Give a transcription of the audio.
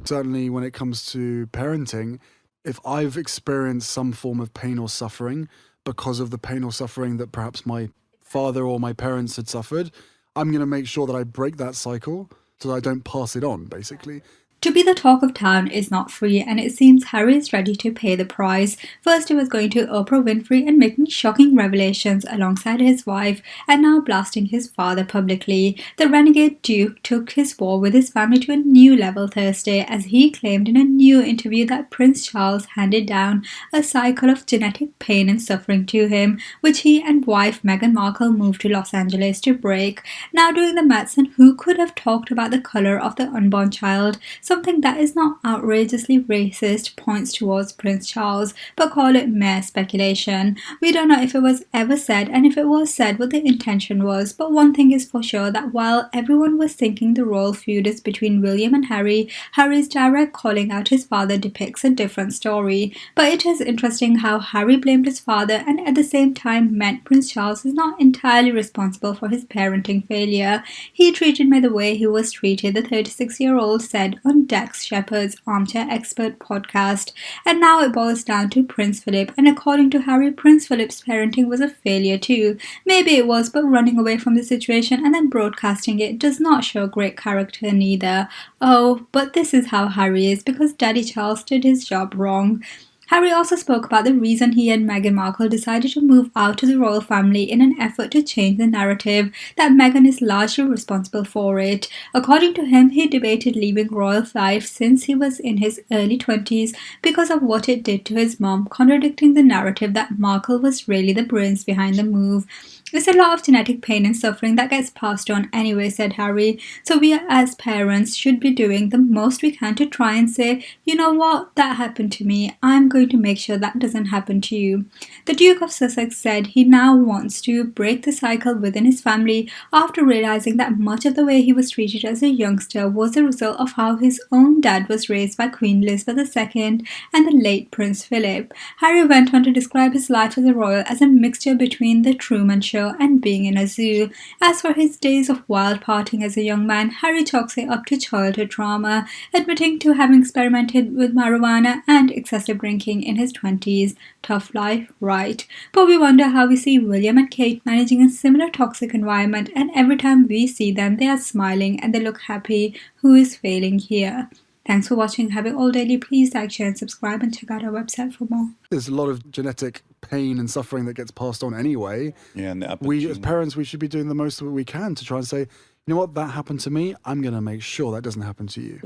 Certainly when it comes to parenting, if I've experienced some form of pain or suffering because of the pain or suffering that perhaps my father or my parents had suffered, I'm going to make sure that I break that cycle so that I don't pass it on, basically. To be the talk of town is not free, and it seems Harry is ready to pay the price. First, he was going to Oprah Winfrey and making shocking revelations alongside his wife, and now blasting his father publicly. The renegade Duke took his war with his family to a new level Thursday as he claimed in a new interview that Prince Charles handed down a cycle of genetic pain and suffering to him, which he and wife Meghan Markle moved to Los Angeles to break. Now, doing the maths, and who could have talked about the colour of the unborn child? Something that is not outrageously racist points towards Prince Charles, but call it mere speculation. We don't know if it was ever said, and if it was said, what the intention was, but one thing is for sure, that while everyone was thinking the royal feud is between William and Harry, Harry's direct calling out his father depicts a different story. But it is interesting how Harry blamed his father and at the same time meant Prince Charles is not entirely responsible for his parenting failure. He treated me the way he was treated, the 36-year-old said on Dax Shepard's Armchair Expert podcast. And now it boils down to Prince Philip, and according to Harry, Prince Philip's parenting was a failure too. Maybe it was, but running away from the situation and then broadcasting it does not show great character neither. Oh, but this is how Harry is, because Daddy Charles did his job wrong. Harry also spoke about the reason he and Meghan Markle decided to move out of the royal family in an effort to change the narrative that Meghan is largely responsible for it. According to him, he debated leaving royal life since he was in his early 20s because of what it did to his mom, contradicting the narrative that Markle was really the brains behind the move. It's a lot of genetic pain and suffering that gets passed on anyway, said Harry. So we as parents should be doing the most we can to try and say, you know what, that happened to me. I'm going to make sure that doesn't happen to you. The Duke of Sussex said he now wants to break the cycle within his family after realizing that much of the way he was treated as a youngster was the result of how his own dad was raised by Queen Elizabeth II and the late Prince Philip. Harry went on to describe his life as a royal as a mixture between the Truman Show and being in a zoo. As for his days of wild partying as a young man, Harry chalks it up to childhood trauma, admitting to having experimented with marijuana and excessive drinking in his 20s. Tough life, right? But we wonder how we see William and Kate managing a similar toxic environment, and every time we see them, they are smiling and they look happy. Who is failing here? Thanks for watching. Have it all daily. Please like, share and subscribe, and check out our website for more. There's a lot of genetic pain and suffering that gets passed on anyway. Yeah, and we as parents, we should be doing the most that we can to try and say, you know what, that happened to me, I'm going to make sure that doesn't happen to you.